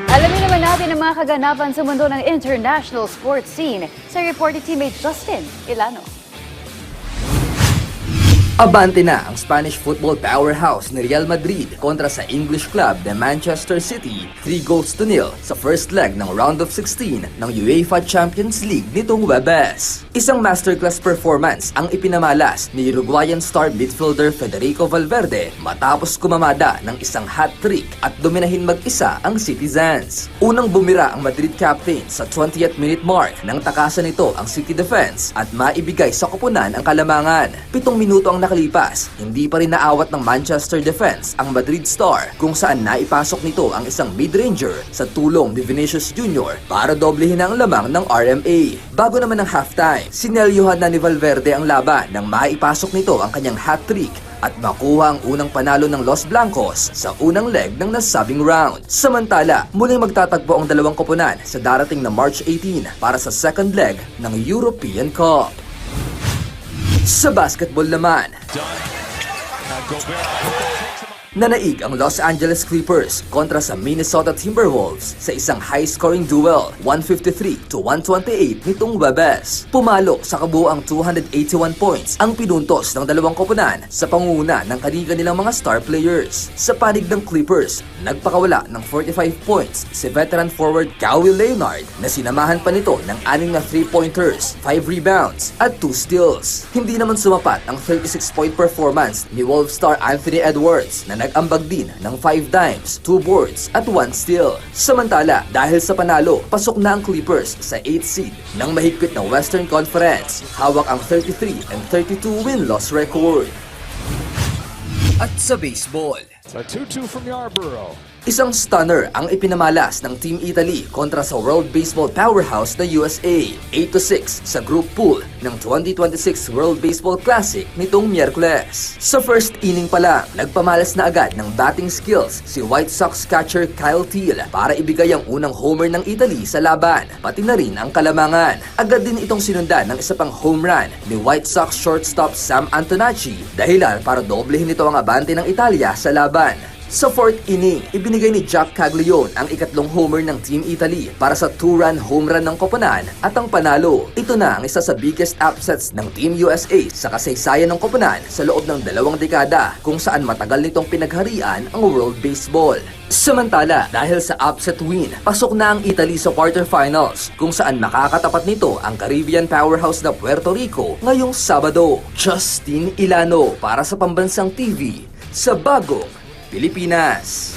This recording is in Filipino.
Alamin naman natin ang mga kaganapan sa mundo ng international sports scene sa reporting teammate Justin Ilano. Abante na ang Spanish football powerhouse ni Real Madrid kontra sa English club na Manchester City 3-0 sa first leg ng round of 16 ng UEFA Champions League nitong Huwebes. Isang masterclass performance ang ipinamalas ni Uruguayan star midfielder Federico Valverde matapos kumamada ng isang hat-trick at dominahin mag-isa ang citizens. Unang bumira ang Madrid captain sa 20th minute mark nang takasan nito ang City defense at maibigay sa koponan ang kalamangan. 7 minuto ang nakalipas, hindi pa rin naawat ng Manchester defense ang Madrid star kung saan naipasok nito ang isang mid-ranger sa tulong ni Vinicius Jr. para doblehin ang lamang ng RMA. Bago naman ang halftime, sinelyohan na ni Valverde ang laban nang maipasok nito ang kanyang hat-trick at makuha ang unang panalo ng Los Blancos sa unang leg ng nasabing round. Samantala, muling magtatagpo ang dalawang koponan sa darating na March 18 para sa second leg ng European Cup. Sa basketball naman, nanaig ang Los Angeles Clippers kontra sa Minnesota Timberwolves sa isang high-scoring duel, 153-128 nitong Huwebes. Pumalo sa kabuuang 281 points ang pinuntos ng dalawang koponan sa pangunguna ng kanilang mga star players. Sa panig ng Clippers, nagpakawala ng 45 points si veteran forward Kawhi Leonard na sinamahan pa nito ng 6 na 3-pointers, 5 rebounds at 2 steals. Hindi naman sumapat ang 36-point performance ni Wolves star Anthony Edwards na nag-ambag din ng 5 dimes, 2 boards at 1 steal. Samantala, dahil sa panalo, pasok na ang Clippers sa 8th seed ng mahigpit na Western Conference. Hawak ang 33-32 win-loss record. At sa baseball, A 2-2 from Yarborough. isang stunner ang ipinamalas ng Team Italy kontra sa World Baseball powerhouse na USA, 8-6 sa group pool ng 2026 World Baseball Classic nitong Miyerkules. Sa first inning pa lang, nagpamalas na agad ng batting skills si White Sox catcher Kyle Teel para ibigay ang unang homer ng Italy sa laban, pati na rin ang kalamangan. Agad din itong sinundan ng isa pang home run ni White Sox shortstop Sam Antonacci, dahilan para doblehin nito ang abante ng Italia sa laban. Sa fourth inning, ibinigay ni Jack Caglione ang ikatlong homer ng Team Italy para sa 2-run home run ng koponan at ang panalo. Ito na ang isa sa biggest upsets ng Team USA sa kasaysayan ng koponan sa loob ng 2 dekada kung saan matagal nitong pinagharian ang World Baseball. Samantala, dahil sa upset win, pasok na ang Italy sa quarterfinals kung saan makakatapat nito ang Caribbean powerhouse na Puerto Rico ngayong Sabado. Justin Ilano para sa Pambansang TV sa Bagong Pilipinas.